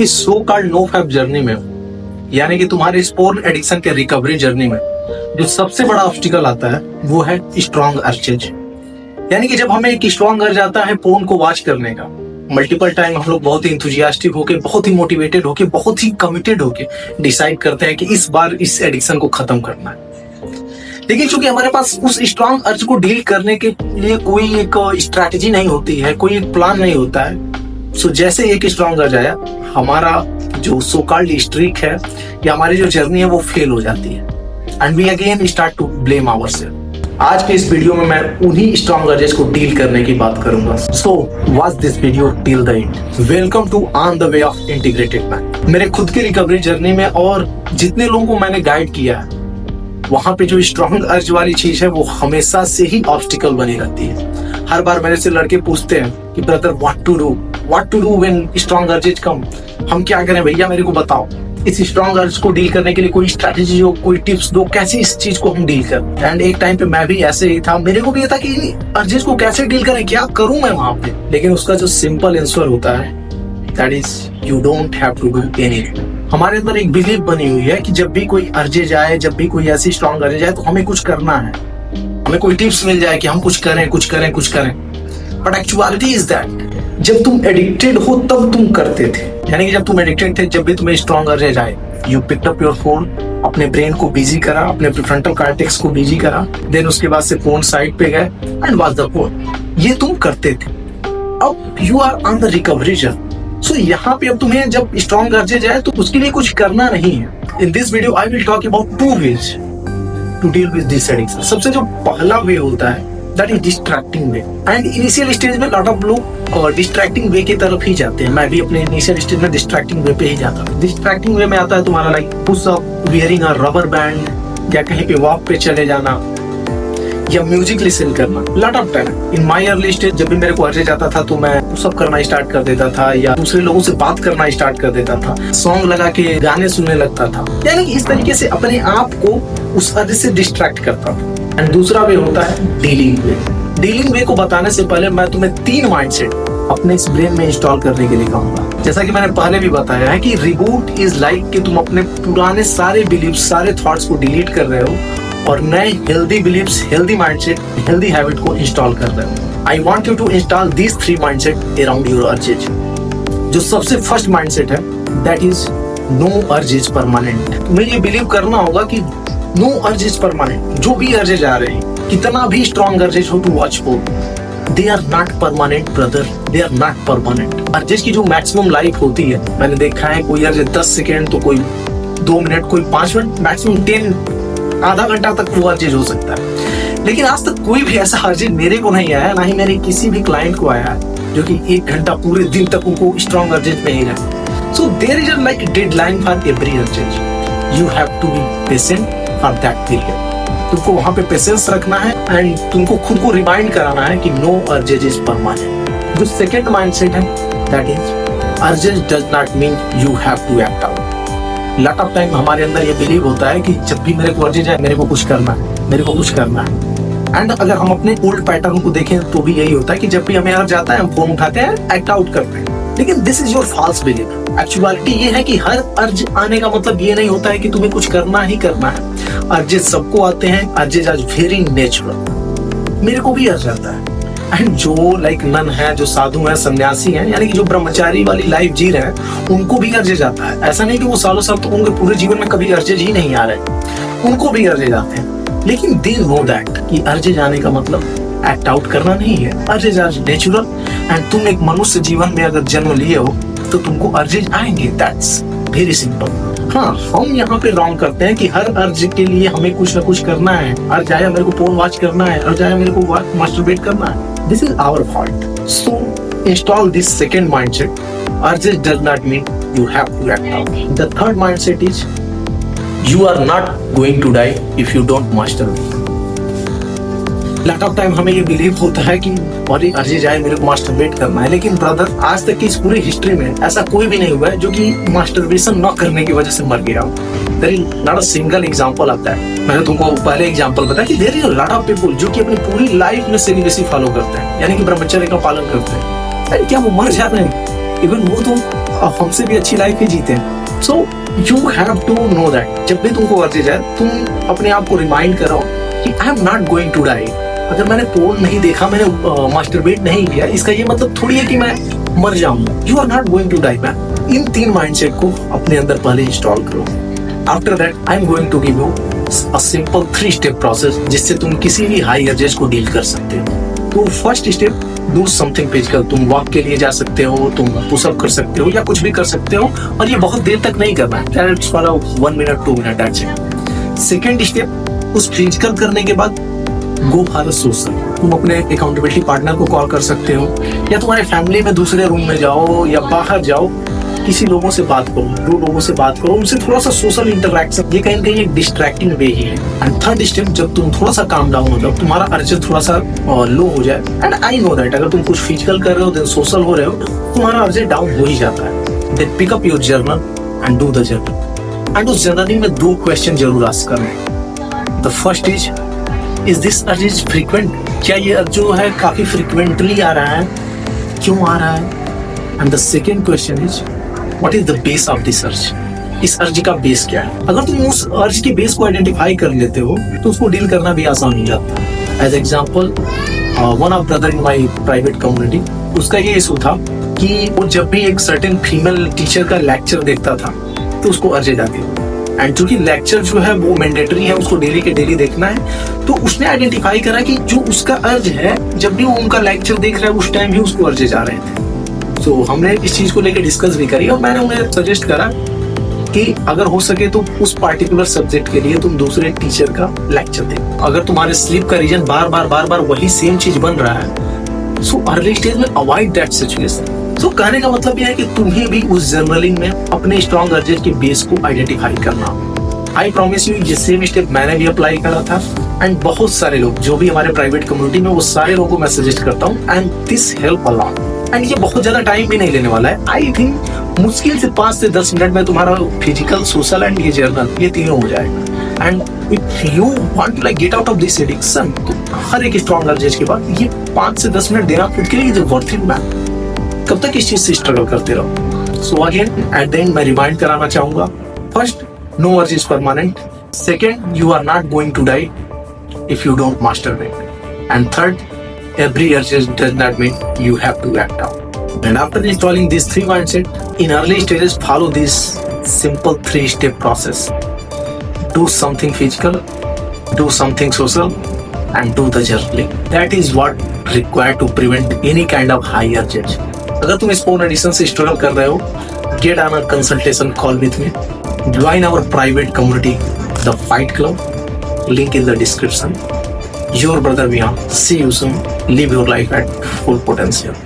इस so called no fap journey में, यानी कि तुम्हारे इस पोर्न एडिक्शन के रिकवरी जर्नी में जो सबसे बड़ा ऑब्स्टिकल आता है वो है स्ट्रॉन्ग अर्जेज। यानी कि जब हमें एक स्ट्रॉन्ग अर्ज आता है पोर्न को वॉच करने का, मल्टीपल टाइम हम लोग बहुत ही इंथुजियास्टिक होके, बहुत ही मोटिवेटेड होके, बहुत ही कमिटेड होके डिसाइड करते हैं कि इस बार इस एडिक्शन को खत्म करना है। लेकिन चूंकि हमारे पास उस स्ट्रॉन्ग अर्ज को डील करने के लिए कोई एक स्ट्रैटेजी नहीं होती है, कोई एक प्लान नहीं होता है, सो जैसे एक स्ट्रॉन्ग अर्ज आया, हमारा जो सो कॉल्ड स्ट्रीक है या हमारी जो जर्नी है वो फेल हो जाती है and we again start to blame ourself. आज के इस वीडियो में मैं उन्हीं स्ट्रॉन्ग अर्जेस को डील करने की बात करूंगा। So watch this video till the end. Welcome to on the way of integrated man. मेरे खुद की रिकवरी जर्नी में और जितने लोगों को मैंने गाइड किया है, वहां पे जो स्ट्रॉन्ग अर्ज वाली चीज है वो हमेशा से ही ऑब्स्टिकल बनी रहती है। हर बार मेरे से लड़के पूछते हैं कि brother what to do when strong urges come. हम क्या करें भैया, मेरे को बताओ। इस स्ट्रॉन्ग अर्ज को डील करने के लिए कोई स्ट्रैटेजी हो, कोई टिप्स दो, कैसे इस चीज को हम डील करें। एंड एक टाइम पे मैं भी ऐसे ही था, मेरे को भी ये था कि अर्जेज को कैसे डील करें, क्या करूं मैं वहां पे। लेकिन उसका जो सिंपल आंसर होता है that is you don't have to do anything. हमारे अंदर एक बिलीफ बनी हुई है कि जब भी कोई अर्जेज आए, जब भी कोई ऐसी स्ट्रॉन्ग अर्जेज आए तो हमें कुछ करना है, हमें कोई टिप्स मिल जाए कि हम कुछ करें। बट एक्चुअलिटी इज दैट जब तुम एडिक्टेड हो तब तुम करते थे। यानी कि जब तुम एडिक्टेड थे, जब भी तुम्हें स्ट्रॉन्ग अर्जेज आए, you picked up your phone, अपने ब्रेन को बिजी करा, अपने प्रीफ्रंटल कॉर्टेक्स को बिजी करा, देन उसके बाद से फोन साइड पे गए एंड वॉच द फोन। ये तुम करते थे। अब you are on the recovery journey. So यहाँ पे अब तुम्हें जब स्ट्रॉन्ग अर्जेज आए तो उसके लिए कुछ करना नहीं है। In this video I will talk about 2 ways to deal with this addiction. सबसे जो पहला वे होता है that is distracting way. And initial stage में लॉट ऑफ लोग डिस्ट्रैक्टिंग वे की तरफ ही जाते हैं। मैं भी अपने इनिशियल स्टेज में डिस्ट्रैक्टिंग वे पे ही जाता हूँ। डिस्ट्रैक्टिंग वे में आता है तुम्हारा like push up, wearing a rubber band, या कहीं पे वॉक पे चले जाना, या म्यूजिक लिसन करना। Lot of time in my early stage जब भी मेरे को अर्जेज आता था तो मैं पुश अप करना स्टार्ट कर देता था, या दूसरे लोगों से बात करना स्टार्ट कर देता था, सॉन्ग लगा के गाने सुनने लगता था। यानी कि इस तरीके से अपने आप को उस अर्ज से डिस्ट्रैक्ट करता था। एंड दूसरा वे होता है डीलिंग वे। डीलिंग वे को बताने से पहले मैं तुम्हें 3 माइंडसेट अपने इस ब्रेन में इंस्टॉल करने के लिए कहूंगा। जैसा कि मैंने पहले भी बताया है कि रिबूट इज लाइक कि तुम अपने पुराने सारे बिलीव्स, सारे थॉट्स को डिलीट कर रहे हो और नए healthy beliefs, healthy mindset, healthy habit को इंस्टॉल कर रहे हो। I want you to install these 3 mindset around your urges. जो सबसे फर्स्ट माइंडसेट है that is no urge is permanent. तुम्हें ये बिलीव करना होगा कि नो अर्ज इज परमानेंट। जो भी अर्जेज आ रहे हैं, कितना भी स्ट्रॉन्ग अर्जेज हो to watch porn, they are not permanent brother, they are not permanent. Urges की जो मैक्सिमम लाइफ होती है, मैंने देखा है कोई अर्जेज 10 सेकेंड तो कोई 2 मिनट, कोई 5 मिनट, मैक्सिमम 10, आधा घंटा तक वो अर्जेज हो सकता है। लेकिन आज तक कोई भी ऐसा अर्जेज मेरे को नहीं आया, ना ही मेरे किसी भी क्लाइंट को आया है जो कि 1 घंटा पूरे दिन तक उनको स्ट्रॉन्ग अर्जेज में ही रहे। So there is a like deadline for every urges. You have to be patient for that period. तुमको वहां पे पेशेंस रखना है एंड तुमको खुद को रिमाइंड कराना है कि नो अर्जेज इज परमानेंट। जो सेकंड माइंडसेट है that is urges does not mean you have to act out. Lot of time हमारे अंदर ये बिलीव होता है कि जब भी मेरे को अर्जेज आए मेरे को कुछ करना है। एंड अगर हम अपने ओल्ड पैटर्न को देखें तो भी यही होता है कि जब भी हमें अर्ज आता है हम फोन उठाते हैं, एक्ट आउट करते हैं। लेकिन this is your false belief. Actuality ये है कि हर अर्ज आने का मतलब ये नहीं होता है कि तुम्हें कुछ करना ही करना है। अर्जेज सबको आते हैं, अर्जेज आर वेरी नेचुरल। मेरे को भी अर्ज आता है। एंड जो लाइक नन है, जो साधु है, सन्यासी हैं, यानी कि जो ब्रह्मचारी वाली लाइफ जी रहे हैं, उनको भी अर्जेज आता है। ऐसा नहीं कि वो सालों साल तो उनके पूरे जीवन में कभी अर्जेज ही नहीं आ रहे, उनको भी अर्जेज आते हैं। लेकिन दे नो दैट कि अर्जेज आने का मतलब एक्ट आउट करना नहीं है। अर्जेज आर नेचुरल एंड तुम एक मनुष्य जीवन में अगर जन्म लिए हो तो तुमको अर्जेज आएंगे। That's very simple. हाँ, हम यहाँ पे रॉन्ग करते हैं कि हर अर्ज के लिए हमें कुछ ना कुछ करना है। अर्ज आया मेरे को पोर्न वॉच करना है, अर्ज आया मेरे को मास्टरबेट करना है। This is our fault. So install this second mindset. Urges does not mean you have to act out. The third mindset is you are not going to die if you don't masturbate. Lot of time हमें ये believe होता है कि अरे urges आए मेरे को masturbate करना है। लेकिन ब्रदर, आज तक की इस पूरी हिस्ट्री में ऐसा कोई भी नहीं हुआ है जो कि मास्टरबेशन न करने की वजह से मर गया हो। There is not a single example of that. मैंने तुमको पहले एग्जांपल बताया कि there is a lot of people जो कि अपनी पूरी लाइफ में सेलिबेसी फॉलो करते हैं, यानी कि ब्रह्मचर्य का पालन करते हैं। क्या वो मर जाते हैं? इवन वो तो हमसे भी अच्छी लाइफ ही जीते हैं। So you have to know that जब भी तुमको अर्जेज है, तुम अपने आप को रिमाइंड करो कि I am not going to die. अगर मैंने पोर्न नहीं देखा, मैंने मास्टरबेट नहीं किया, इसका ये मतलब थोड़ी है कि मैं मर जाऊंगा। You are not going to die man. इन 3 माइंडसेट को अपने अंदर पहले इंस्टॉल करो। After that I am going to give you a simple 3 step process जिससे तुम किसी भी हाई अर्जेस को डील कर सकते हो। तो first step, do something physical. तुम वॉक के लिए जा सकते हो, तुम पुशअप कर सकते हो या कुछ भी कर सकते हो, और ये बहुत देर तक नहीं करना है, it's for 1 minute 2 minute that's it. Second step, उस फिजिकल करने के बाद गो फॉर अ सोशल। तुम अपने अकाउंटेबिलिटी पार्टनर को कॉल कर सकते हो, या तुम्हारे फैमिली में दूसरे रूम में जाओ या बाहर जाओ, किसी लोगों से बात करो, 2 लोगों से बात करो, उनसे थोड़ा सा सोशल इंटरेक्शन, ये कहीं ना कहीं एक डिस्ट्रैक्टिंग वे ही है। एंड थर्ड स्टेप, जब तुम थोड़ा सा काम डाउन हो जाओ, तुम्हारा अर्जेस थोड़ा सा लो हो जाए, एंड आई नो दैट अगर तुम कुछ फिजिकल कर रहे हो, देन सोशल हो रहे हो, तुम्हारा अर्जेस डाउन हो ही जाता है। Then pick up your journal and do the journal. And उस जर्नलिंग में 2 क्वेश्चन जरूर आस्क करना। The first is this urges frequent? क्या ये जो है काफी फ्रीक्वेंटली आ रहा है? क्यों आ रहा है? And the second question is what is the base of this urge? इस अर्ज का बेस क्या है? अगर तुम उस अर्ज के बेस को आइडेंटिफाई कर लेते हो तो उसको डील करना भी आसान हो जाता है। As example, one of brother in my private community, उसका ये इशू था कि वो जब भी एक सर्टेन फीमेल टीचर का लेक्चर देखता था तो उसको अर्ज आती। एंड चूंकि लेक्चर जो है वो मैंडेटरी है, उसको डेली के डेली देखना है, तो उसने आइडेंटिफाई करा कि जो उसका अर्ज है, जब भी वो उनका लेक्चर देख रहा है उस टाइम ही उसको अर्जेज आ रहे थे। तो हमने इस चीज को लेकर डिस्कस भी करी और मैंने उन्हें सजेस्ट करा कि अगर हो सके तो उस पार्टिकुलर सब्जेक्ट के लिए तुम दूसरे टीचर का लेक्चर देखो। अगर तुम्हारे स्लीप का रीजन बार बार वही सेम चीज बन रहा है, सो अर्ली स्टेज में अवॉइड दैट सिचुएशन। तो कहने का मतलब यह है कि तुम्हें भी उस जर्नलिंग में अपने स्ट्रॉन्ग अर्जेस के बेस को आइडेंटिफाई करना। आई प्रॉमिस यू, ये सेम स्टेप मैंने भी अप्लाई करा था, एंड बहुत सारे लोग जो भी हमारे प्राइवेट कम्युनिटी में, वो सारे लोगों को मैं सजेस्ट करता हूँ, and this help a lot. And ये बहुत ज्यादा टाइम भी नहीं लेने वाला है। आई थिंक मुश्किल से 5 से 10 मिनट में तुम्हारा फिजिकल, सोशल एंड ये जर्नल, ये तीनों हो जाएगा। And if you want to like get out of this addiction, तो हर एक स्ट्रॉन्ग अर्जेस के बाद ये 5 से 10 मिनट देना खुद के लिए इज वर्थ इट मैन। कब तक इस चीज से स्ट्रगल करते रहो? So again at the end मैं रिमाइंड कराना चाहूंगा, first, no urge is permanent. Second, you are not going to die if you don't masturbate. And third, every urge does not mean you have to act out. And after installing these 3 mindset, in early stages, follow this simple 3-step process. Do something physical, do something social, and do the journaling. That is what required to prevent any kind of high urges. अगर तुम इस porn addiction से struggle कर रहे हो, get on a consultation call with me. Join our private community, the Fight Club. Link in the description. Your brother Vihan. See you soon. Live your life at full potential.